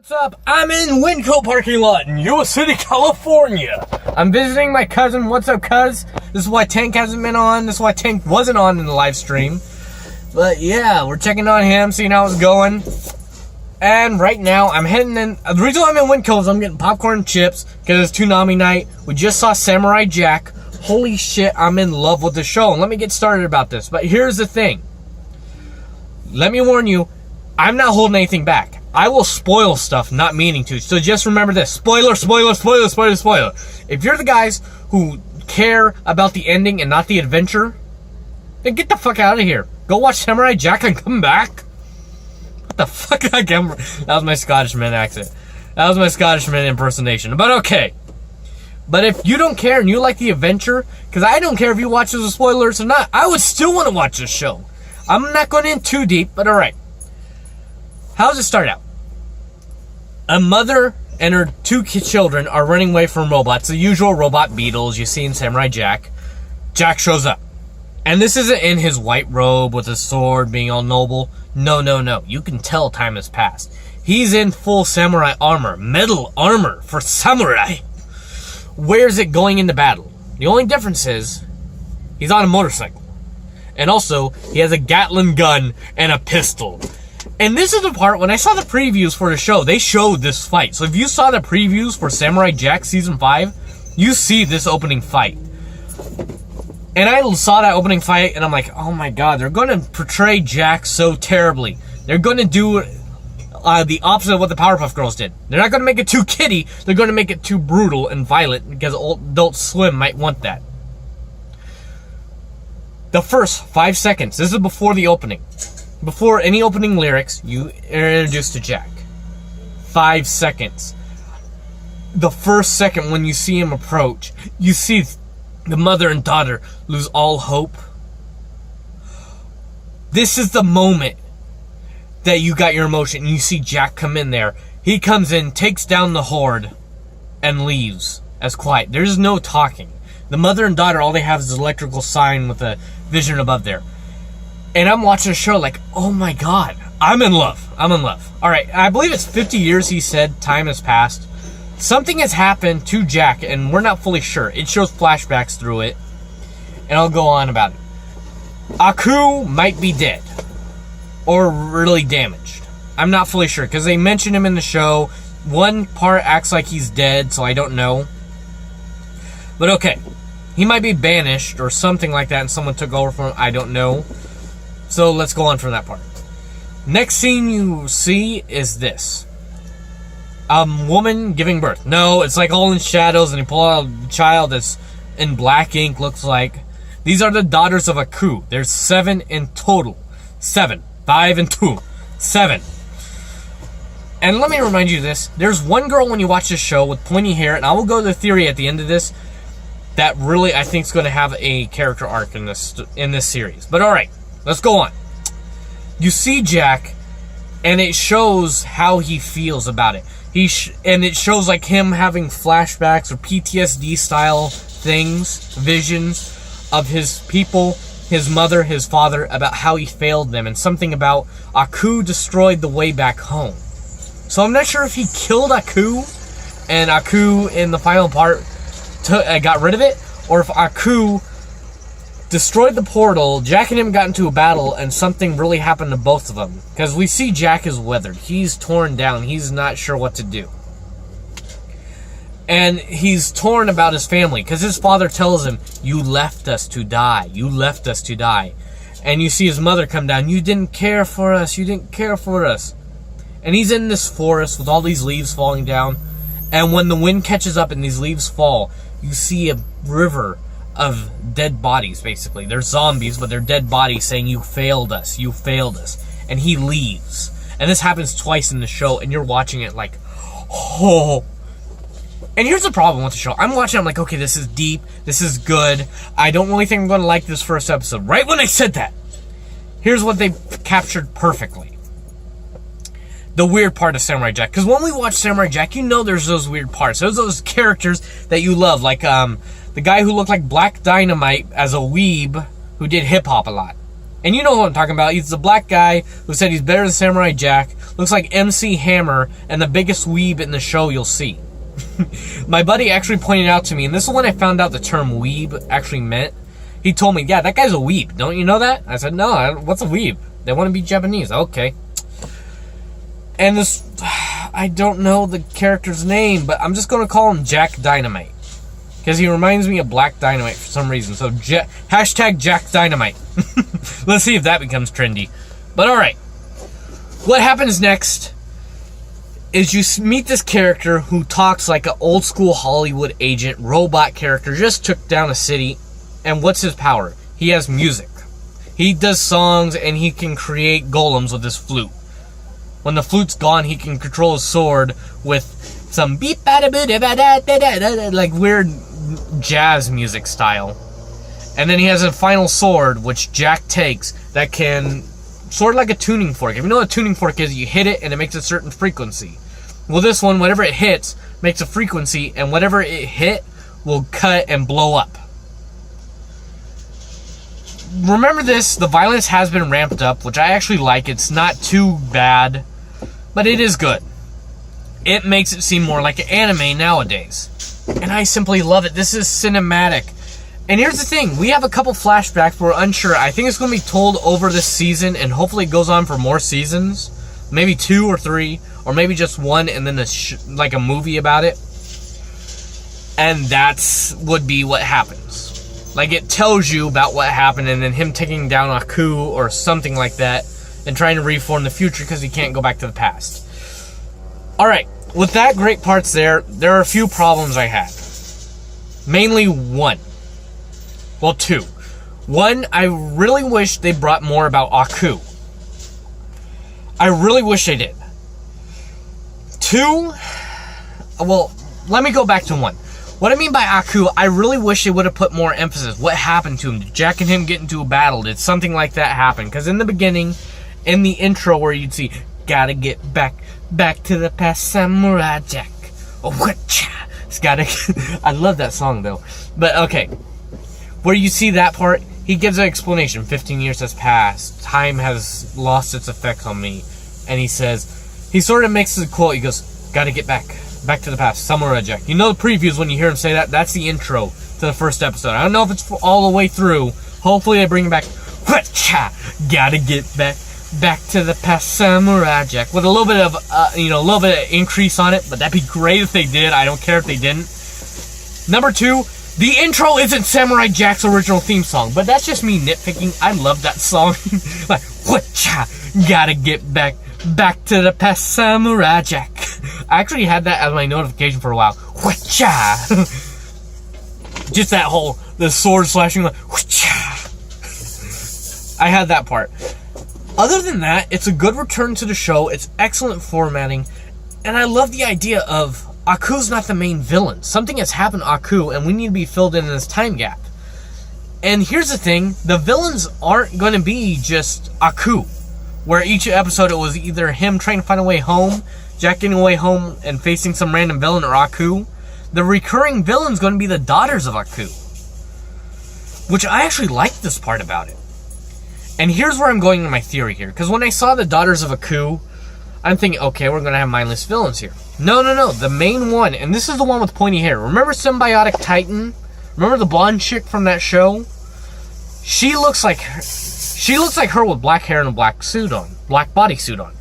What's up? I'm in Winco parking lot in US City, California. I'm visiting my cousin. What's up, cuz? This is why Tank hasn't been on. This is why Tank wasn't on in the live stream. But yeah, we're checking on him, seeing how it's going. And right now, I'm heading in. The reason why I'm in Winco is I'm getting popcorn and chips because it's Toonami night. We just saw Samurai Jack. Holy shit, I'm in love with the show. And let me get started about this. But here's the thing. Let me warn you, I'm not holding anything back. I will spoil stuff, not meaning to. So just remember this. Spoiler, spoiler, spoiler, spoiler, spoiler. If you're the guys who care about the ending and not the adventure, then get the fuck out of here. Go watch Samurai Jack and come back. What the fuck? That was my Scottishman accent. That was my Scottishman impersonation. But okay. But if you don't care and you like the adventure, because I don't care if you watch this with spoilers or not, I would still want to watch this show. I'm not going in too deep, but alright. How does it start out? A mother and her two children are running away from robots. The usual robot beetles you see in Samurai Jack. Jack shows up. And this isn't in his white robe with a sword being all noble. No, no, no. You can tell time has passed. He's in full samurai armor. Metal armor for samurai. Where's it going into battle? The only difference is he's on a motorcycle. And also, he has a Gatling gun and a pistol. And this is the part, when I saw the previews for the show, they showed this fight. So if you saw the previews for Samurai Jack Season 5, you see this opening fight. And I saw that opening fight, and I'm like, oh my god, they're going to portray Jack so terribly. They're going to do the opposite of what the Powerpuff Girls did. They're not going to make it too kiddie, they're going to make it too brutal and violent, because Adult Swim might want that. The first 5 seconds, this is before the opening. Before any opening lyrics, you are introduced to Jack. 5 seconds. The first second when you see him approach, you see the mother and daughter lose all hope. This is the moment that you got your emotion. You see Jack come in there. He comes in, takes down the horde, and leaves as quiet. There's no talking. The mother and daughter, all they have is an electrical sign with a vision above there. And I'm watching the show like, oh my god, I'm in love. I'm in love. Alright, I believe it's 50 years, he said, time has passed. Something has happened to Jack, and we're not fully sure. It shows flashbacks through it, and I'll go on about it. Aku might be dead, or really damaged. I'm not fully sure, because they mention him in the show. One part acts like he's dead, so I don't know. But okay, he might be banished, or something like that, and someone took over from him. I don't know. So let's go on from that part. Next scene you see is this. A woman giving birth. No, it's like all in shadows, and you pull out a child that's in black ink, looks like. These are the daughters of Aku. There's 7 in total. 7. 5 and 2. 7. And let me remind you this. There's one girl when you watch this show with pointy hair, and I will go to the theory at the end of this, that really I think is going to have a character arc in this series. But alright. Let's go on. You see Jack, and it shows how he feels about it. And it shows like him having flashbacks or PTSD style things, visions of his people, his mother, his father, about how he failed them, and something about Aku destroyed the way back home. So I'm not sure if he killed Aku, and Aku in the final part got rid of it, or if Aku destroyed the portal, Jack and him got into a battle, and something really happened to both of them. Because we see Jack is weathered. He's torn down. He's not sure what to do. And he's torn about his family, because his father tells him, you left us to die. You left us to die. And you see his mother come down. You didn't care for us. You didn't care for us. And he's in this forest with all these leaves falling down. And when the wind catches up and these leaves fall, you see a river of dead bodies, basically. They're zombies, but they're dead bodies saying, you failed us, you failed us. And he leaves. And this happens twice in the show, and you're watching it like, oh. And here's the problem with the show. I'm watching, I'm like, okay, this is deep, this is good. I don't really think I'm going to like this first episode. Right when I said that, here's what they captured perfectly. The weird part of Samurai Jack. Because when we watch Samurai Jack, you know there's those weird parts. There's those characters that you love, like, the guy who looked like Black Dynamite as a weeb who did hip-hop a lot. And you know who I'm talking about. He's the black guy who said he's better than Samurai Jack. Looks like MC Hammer and the biggest weeb in the show you'll see. My buddy actually pointed out to me, and this is when I found out the term weeb actually meant. He told me, yeah, that guy's a weeb. Don't you know that? I said, no, what's a weeb? They want to be Japanese. Okay. And this, I don't know the character's name, but I'm just going to call him Jack Dynamite. Because he reminds me of Black Dynamite for some reason. So, hashtag Jack Dynamite. Let's see if that becomes trendy. But alright. What happens next is you meet this character who talks like an old school Hollywood agent, robot character, just took down a city. And what's his power? He has music. He does songs and he can create golems with his flute. When the flute's gone, he can control his sword with some beep like weird jazz music style. And then he has a final sword, which Jack takes, that can, sort of like a tuning fork. If you know what a tuning fork is, you hit it and it makes a certain frequency. Well, this one, whatever it hits, makes a frequency, and whatever it hit will cut and blow up. Remember this, the violence has been ramped up, which I actually like. It's not too bad, but it is good. It makes it seem more like an anime nowadays. And I simply love it. This is cinematic. And here's the thing, we have a couple flashbacks, we're unsure. I think it's going to be told over this season, and hopefully it goes on for more seasons. Maybe 2 or 3, or maybe just 1, and then like a movie about it. And that's would be what happens. Like, it tells you about what happened, and then him taking down Aku or something like that, and trying to reform the future because he can't go back to the past. Alright, with that great parts there are a few problems I had. Mainly one. Well, 2. 1, I really wish they brought more about Aku. I really wish they did. 2, well, let me go back to 1. What I mean by Aku, I really wish they would have put more emphasis. What happened to him? Did Jack and him get into a battle? Did something like that happen? Because in the beginning, in the intro where you'd see, gotta get back to the past, Samurai Jack. Oh, whatcha? It's gotta... I love that song, though. But, okay. Where you see that part, he gives an explanation. 15 years has passed. Time has lost its effect on me. And he says... He sort of makes the quote. He goes, gotta get back to the past, Samurai Jack. You know the previews when you hear him say that? That's the intro to the first episode. I don't know if it's all the way through. Hopefully they bring it back. Gotta get back to the past, Samurai Jack. With a little bit of, a little bit of increase on it. But that'd be great if they did. I don't care if they didn't. Number 2, the intro isn't Samurai Jack's original theme song. But that's just me nitpicking. I love that song. Like, gotta get back to the past, Samurai Jack. I actually had that as my notification for a while. Just that whole, the sword slashing, like, I had that part. Other than that, it's a good return to the show. It's excellent formatting. And I love the idea of Aku's not the main villain. Something has happened to Aku, and we need to be filled in this time gap. And here's the thing. The villains aren't going to be just Aku. Where each episode it was either him trying to find a way home, Jack getting away home and facing some random villain, or Aku. The recurring villain's going to be the daughters of Aku. Which I actually like this part about it. And here's where I'm going in my theory here. Because when I saw the daughters of Aku, I'm thinking, okay, we're going to have mindless villains here. No. The main one, and this is the one with pointy hair. Remember Symbiotic Titan? Remember the blonde chick from that show? She looks like her with black hair and a black bodysuit on.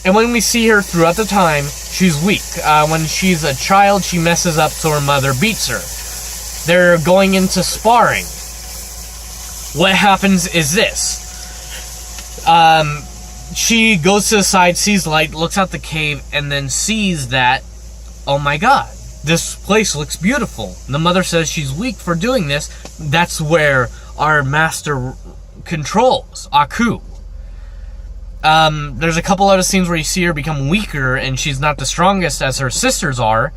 And when we see her throughout the time, she's weak. When she's a child, she messes up so her mother beats her. They're going into sparring. What happens is this. She goes to the side, sees light, looks out the cave, and then sees that, oh my god, this place looks beautiful. The mother says she's weak for doing this. That's where our master controls, Aku. There's a couple other scenes where you see her become weaker, and she's not the strongest as her sisters are.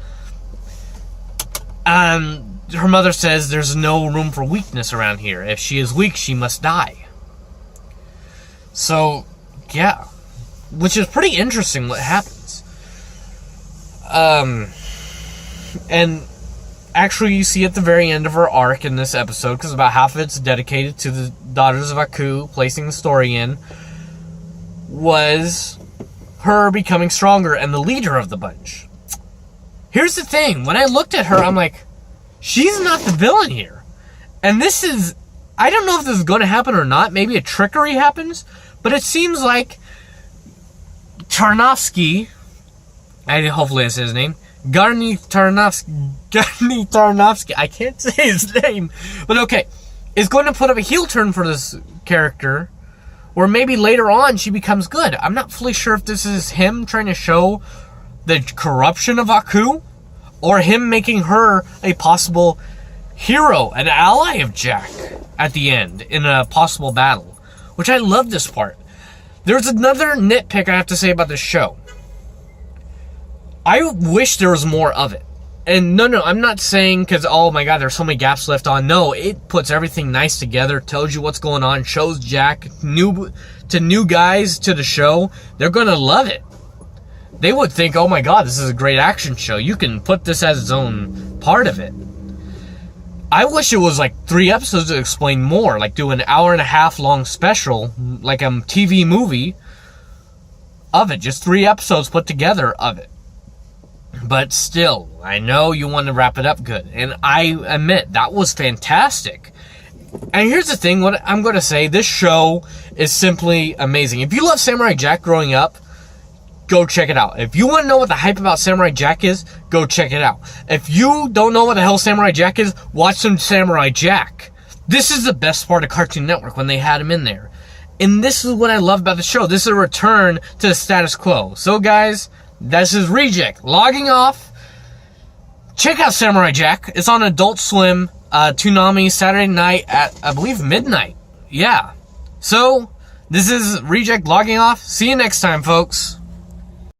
Her mother says there's no room for weakness around here. If she is weak, she must die. So, yeah. Which is pretty interesting what happens. And actually you see at the very end of her arc in this episode, because about half of it's dedicated to the Daughters of Aku, placing the story in, was her becoming stronger and the leader of the bunch. Here's the thing, when I looked at her, I'm like, she's not the villain here. And this is, I don't know if this is going to happen or not. Maybe a trickery happens, but it seems like Tarnowski, hopefully that's his name, Garny Tarnowski, I can't say his name, but okay, is going to put up a heel turn for this character, or maybe later on she becomes good. I'm not fully sure if this is him trying to show the corruption of Aku, or him making her a possible hero, an ally of Jack at the end in a possible battle, which I love this part. There's another nitpick I have to say about this show. I wish there was more of it. And no, I'm not saying because, oh my god, there's so many gaps left on. No, it puts everything nice together, tells you what's going on, shows Jack new guys to the show. They're going to love it. They would think, oh my god, this is a great action show. You can put this as its own part of it. I wish it was like 3 episodes to explain more, like do an hour-and-a-half long special, like a TV movie of it. Just 3 episodes put together of it. But still, I know you want to wrap it up good. And I admit, that was fantastic. And here's the thing, what I'm going to say, this show is simply amazing. If you love Samurai Jack growing up, go check it out. If you want to know what the hype about Samurai Jack is, go check it out. If you don't know what the hell Samurai Jack is, watch some Samurai Jack. This is the best part of Cartoon Network when they had him in there. And this is what I love about the show. This is a return to the status quo. So guys, this is Reject logging off. Check out Samurai Jack. It's on Adult Swim, Toonami, Saturday night at, I believe, midnight. Yeah. So, this is Reject logging off. See you next time, folks.